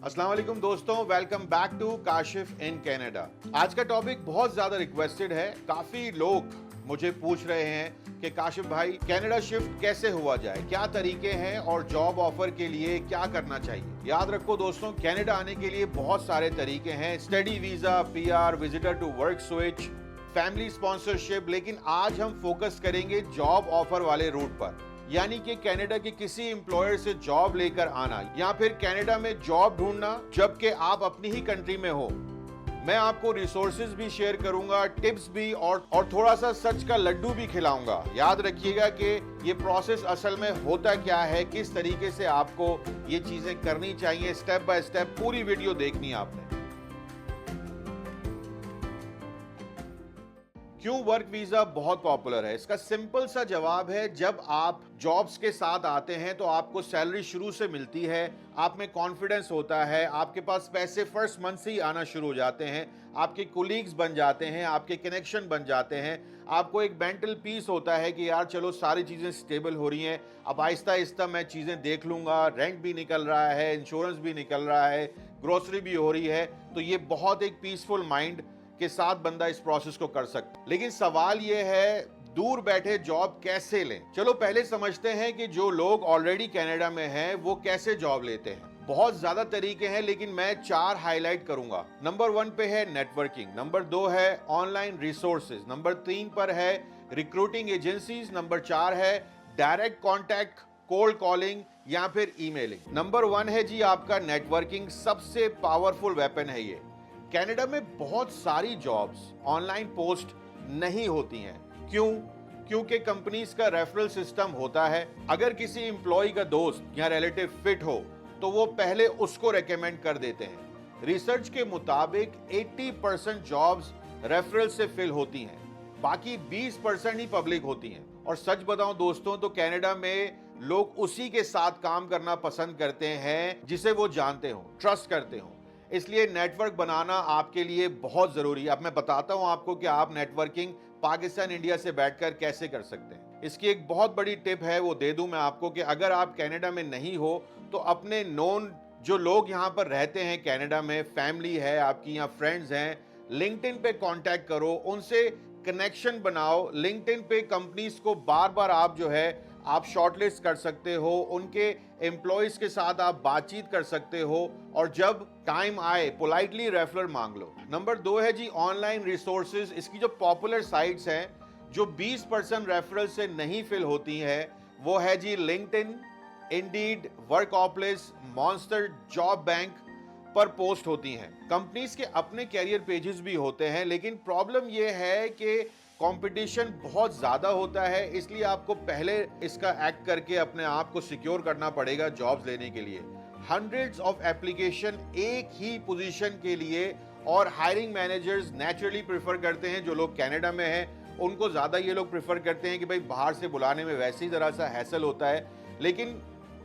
अस्सलाम वालेकुम दोस्तों, welcome back to Kashif in Canada. आज का टॉपिक बहुत ज्यादा रिक्वेस्टेड है। काफी लोग मुझे पूछ रहे हैं कि काशिफ भाई कनाडा शिफ्ट कैसे हुआ जाए, क्या तरीके हैं और जॉब ऑफर के लिए क्या करना चाहिए। याद रखो दोस्तों, कनाडा आने के लिए बहुत सारे तरीके हैं। Study visa, PR, visitor to work switch, family sponsorship, लेकिन आज हम फोकस करेंगे जॉब ऑफर वाले रूट पर, यानी कि कनाडा के किसी एम्प्लॉयर से जॉब लेकर आना या फिर कनाडा में जॉब ढूंढना जबकि आप अपनी ही कंट्री में हो। मैं आपको रिसोर्सेज भी शेयर करूंगा, टिप्स भी और थोड़ा सा सच का लड्डू भी खिलाऊंगा। याद रखिएगा कि ये प्रोसेस असल में होता क्या है, किस तरीके से आपको ये चीजें करनी चाहिए, स्टेप बाय स्टेप पूरी वीडियो देखनी है आपने। क्यों वर्क वीजा बहुत पॉपुलर है? इसका सिंपल सा जवाब है, जब आप जॉब्स के साथ आते हैं तो आपको सैलरी शुरू से मिलती है, आप में कॉन्फिडेंस होता है, आपके पास पैसे फर्स्ट मंथ से ही आना शुरू हो जाते हैं, आपके कोलीग्स बन जाते हैं, आपके कनेक्शन बन जाते हैं, आपको एक मेंटल पीस होता है कि यार चलो सारी चीजें स्टेबल हो रही हैं, अब आहिस्ता आहिस्ता मैं चीजें देख लूंगा, रेंट भी निकल रहा है, इंश्योरेंस भी निकल रहा है, ग्रोसरी भी हो रही है। तो ये बहुत एक पीसफुल माइंड के साथ बंदा इस प्रोसेस को कर सकता है। लेकिन सवाल यह है, दूर बैठे जॉब कैसे लें? चलो पहले समझते हैं कि जो लोग ऑलरेडी कनाडा में हैं वो कैसे जॉब लेते हैं। बहुत ज्यादा तरीके हैं, लेकिन मैं 4 हाईलाइट करूंगा। नंबर 1 पे है नेटवर्किंग, नंबर 2 है ऑनलाइन रिसोर्सेज, नंबर 3 पर है रिक्रूटिंग एजेंसीज, नंबर 4 है डायरेक्ट कॉन्टैक्ट, कोल्ड कॉलिंग या फिर ईमेलिंग। नंबर 1 है जी आपका नेटवर्किंग। सबसे पावरफुल वेपन है ये। कनाडा में बहुत सारी जॉब्स ऑनलाइन पोस्ट नहीं होती हैं। क्यों? क्योंकि कंपनीज का रेफरल सिस्टम होता है। अगर किसी एम्प्लॉय का दोस्त या रिलेटिव फिट हो तो वो पहले उसको रेकमेंड कर देते हैं। रिसर्च के मुताबिक 80% जॉब्स रेफरल से फिल होती हैं, बाकी 20% ही पब्लिक होती हैं। और सच बताऊं दोस्तों, तो कनाडा में लोग उसी के साथ काम करना पसंद करते हैं जिसे वो जानते हो, ट्रस्ट करते हो। इसलिए नेटवर्क बनाना आपके लिए बहुत जरूरी है। अब मैं बताता हूं आपको कि आप नेटवर्किंग पाकिस्तान इंडिया से बैठकर कैसे कर सकते हैं। इसकी एक बहुत बड़ी टिप है, वो दे दूं मैं आपको कि अगर आप कनाडा में नहीं हो तो अपने नोन जो लोग यहां पर रहते हैं कनाडा में, फैमिली है आपकी या फ्रेंड्स हैं, लिंक्डइन पे कांटेक्ट करो, उनसे कनेक्शन बनाओ। लिंक्डइन पे कंपनीज को बार बार आप जो है आप शॉर्टलिस्ट कर सकते हो, उनके एम्प्लॉयज के साथ आप बातचीत कर सकते हो और जब टाइम आए पोलाइटली रेफरल मांग लो। नंबर 2 है जी ऑनलाइन रिसोर्सेज। इसकी जो पॉपुलर साइट्स हैं जो 20% रेफरल से नहीं फिल होती है वो है जी LinkedIn, Indeed, Workplace, Monster, job bank पर पोस्ट होती हैं। कंपनीज के अपने कैरियर पेजेस भी होते हैं, लेकिन प्रॉब्लम यह है कि कंपटीशन बहुत ज्यादा होता है, इसलिए आपको पहले इसका एक्ट करके अपने आप को सिक्योर करना पड़ेगा जॉब्स लेने के लिए। हंड्रेड्स ऑफ एप्लीकेशन एक ही पोजीशन के लिए, और हायरिंग मैनेजर्स नेचुरली प्रेफर करते हैं, जो लोग कनाडा में हैं उनको ज्यादा ये लोग प्रेफर करते हैं कि भाई बाहर से बुलाने में वैसे ही जरा सा हैसल होता है। लेकिन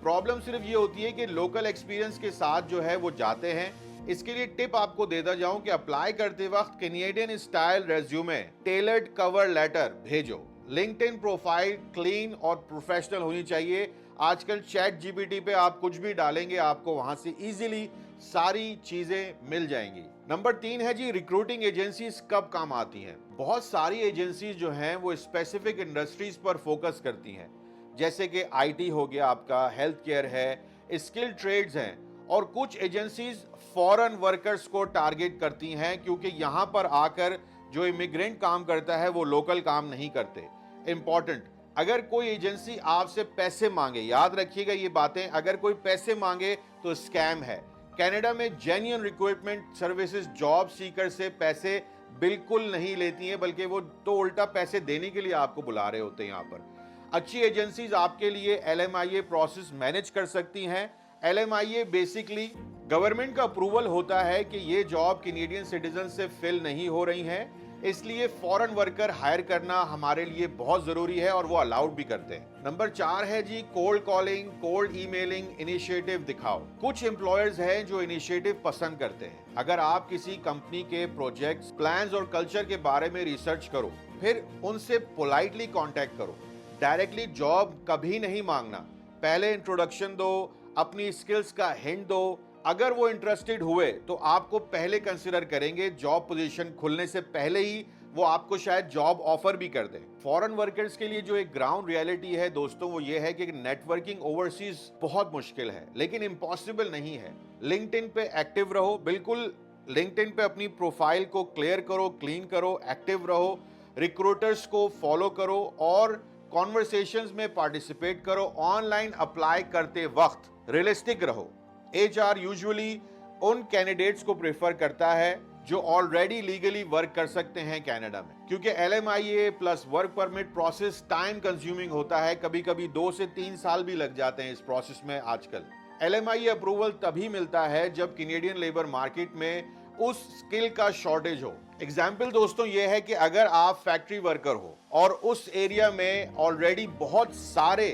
प्रॉब्लम सिर्फ ये होती है कि लोकल एक्सपीरियंस के साथ जो है वो जाते हैं। इसके लिए टिप आपको देता जाऊं कि अप्लाई करते वक्त Canadian style resume, tailored cover letter भेजो। लिंक्डइन प्रोफाइल क्लीन और प्रोफेशनल होनी चाहिए। आजकल चैट जीपीटी पे आप कुछ भी डालेंगे, आपको वहां से इजीली सारी चीजें मिल जाएंगी। नंबर 3 है जी रिक्रूटिंग एजेंसीज कब काम आती हैं। बहुत सारी एजेंसीज जो हैं वो स्पेसिफिक इंडस्ट्रीज पर फोकस करती हैं, जैसे कि आईटी हो गया आपका, हेल्थ केयर है, स्किल्ड ट्रेड्स हैं, और कुछ एजेंसीज फॉरेन वर्कर्स को टारगेट करती हैं क्योंकि यहां पर आकर जो इमिग्रेंट काम करता है वो लोकल काम नहीं करते। इंपॉर्टेंट, अगर कोई एजेंसी आपसे पैसे मांगे, याद रखिएगा ये बातें, अगर कोई पैसे मांगे तो स्कैम है। कनाडा में genuine recruitment services job seeker से पैसे बिल्कुल नहीं लेती हैं, बल्कि वो तो उल्टा पैसे देने के लिए आपको बुला रहे होते हैं। यहाँ पर अच्छी एजेंसीज आपके लिए LMIA प्रोसेस मैनेज कर सकती हैं। LMIA बेसिकली गवर्नमेंट का अप्रूवल होता है कि ये जॉब कैनेडियन सिटीजन से फिल नहीं हो रही है, इसलिए फॉरेन वर्कर हायर करना हमारे लिए बहुत जरूरी है और वो अलाउड भी करते हैं। नंबर 4 है जी cold calling, cold emailing initiative दिखाओ। कुछ एम्प्लॉयर्स हैं जो इनिशिएटिव पसंद करते हैं। अगर आप किसी कंपनी के प्रोजेक्ट्स, प्लान्स और कल्चर के बारे में रिसर्च करो, फिर उनसे पोलाइटली कॉन्टेक्ट करो। डायरेक्टली जॉब कभी नहीं मांगना, पहले इंट्रोडक्शन दो, अपनी स्किल्स का हिंट दो, अगर वो इंटरेस्टेड हुए तो आपको पहले कंसिडर करेंगे, जॉब पोजीशन खुलने से पहले ही वो आपको शायद जॉब ऑफर भी कर दें। फॉरेन वर्कर्स के लिए जो एक ग्राउंड रियलिटी है दोस्तों, वो ये है कि नेटवर्किंग ओवरसीज बहुत मुश्किल है, लेकिन इम्पॉसिबल नहीं है। लिंक्डइन पे एक्टिव रहो, बिल्कुल लिंक्डइन पे अपनी प्रोफाइल को क्लियर करो, क्लीन करो, एक्टिव रहो, रिक्रूटर्स को फॉलो करो और कॉन्वर्सेशंस में पार्टिसिपेट करो। ऑनलाइन अप्लाई करते वक्त रियलिस्टिक रहो। एचआर यूजुअली उन कैंडिडेट्स को प्रेफर करता है जो ऑलरेडी लीगली वर्क कर सकते हैं कनाडा में, क्योंकि LMIA plus work permit process time consuming होता है। कभी कभी 2 से 3 साल भी लग जाते हैं इस प्रोसेस में। आजकल LMIA अप्रूवल तभी मिलता है जब कैनेडियन लेबर मार्केट में उस स्किल का शॉर्टेज हो। एग्जाम्पल दोस्तों ये है कि अगर आप फैक्ट्री वर्कर हो और उस एरिया में ऑलरेडी बहुत सारे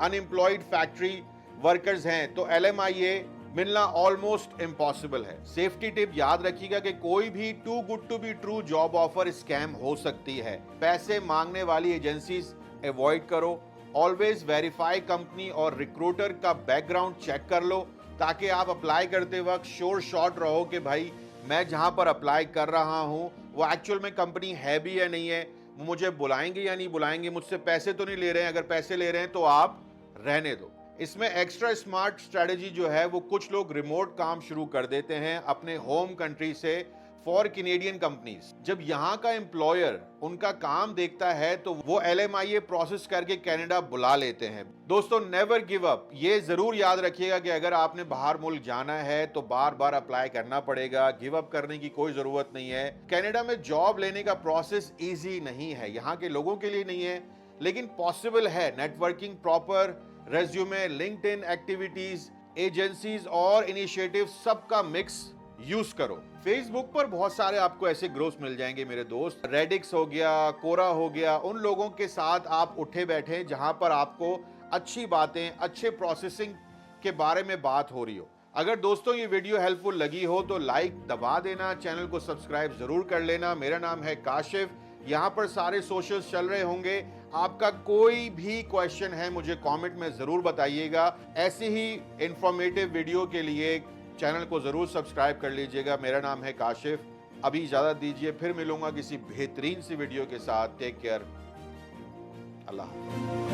अनएम्प्लॉयड फैक्ट्री वर्कर्स हैं, तो LMIA मिलना ऑलमोस्ट इम्पॉसिबल है। सेफ्टी टिप याद रखिएगा कि कोई भी too good to be true job offer scam हो सकती है। पैसे मांगने वाली एजेंसीज अवॉइड करो। ऑलवेज वेरीफाई कंपनी और रिक्रूटर का बैकग्राउंड चेक कर लो, ताकि आप अप्लाई करते वक्त श्योर शॉट रहो कि भाई मैं जहां पर अप्लाई कर रहा हूं वो एक्चुअल में कंपनी है भी या नहीं है, मुझे बुलाएंगे या नहीं बुलाएंगे, मुझसे पैसे तो नहीं ले रहे हैं। अगर पैसे ले रहे हैं तो आप रहने दो। इसमें एक्स्ट्रा स्मार्ट स्ट्रेटजी जो है वो कुछ लोग रिमोट काम शुरू कर देते हैं अपने होम कंट्री से फॉर कैनेडियन कंपनीज। जब यहाँ का एम्प्लॉयर उनका काम देखता है तो वो LMIA प्रोसेस करके कनाडा बुला लेते हैं। दोस्तों नेवर गिव अप। ये जरूर याद रखिएगा कि अगर आपने बाहर मुल्क जाना है तो बार बार अप्लाई करना पड़ेगा। गिव अप करने की कोई जरूरत नहीं है। कनाडा में जॉब लेने का प्रोसेस ईजी नहीं है, यहाँ के लोगों के लिए नहीं है, लेकिन पॉसिबल है। Networking proper, resume, LinkedIn activities, agencies और इनिशिएटिव सबका मिक्स यूज करो। फेसबुक पर बहुत सारे आपको ऐसे ग्रुप्स मिल जाएंगे मेरे दोस्त। रेडिक्स हो गया, कोरा हो गया, उन लोगों के साथ आप उठे बैठे जहां पर आपको अच्छी बातें, अच्छे प्रोसेसिंग के बारे में बात हो रही हो। अगर दोस्तों ये वीडियो हेल्पफुल लगी हो तो लाइक दबा देना, चैनल को सब्सक्राइब जरूर कर लेना। मेरा नाम है काशिफ, यहाँ पर सारे सोशल्स चल रहे होंगे। आपका कोई भी क्वेश्चन है मुझे कमेंट में जरूर बताइएगा। ऐसी ही इंफॉर्मेटिव वीडियो के लिए चैनल को जरूर सब्सक्राइब कर लीजिएगा। मेरा नाम है काशिफ। अभी इजाजत दीजिए, फिर मिलूंगा किसी बेहतरीन सी वीडियो के साथ। टेक केयर, अल्लाह हाफ़िज़।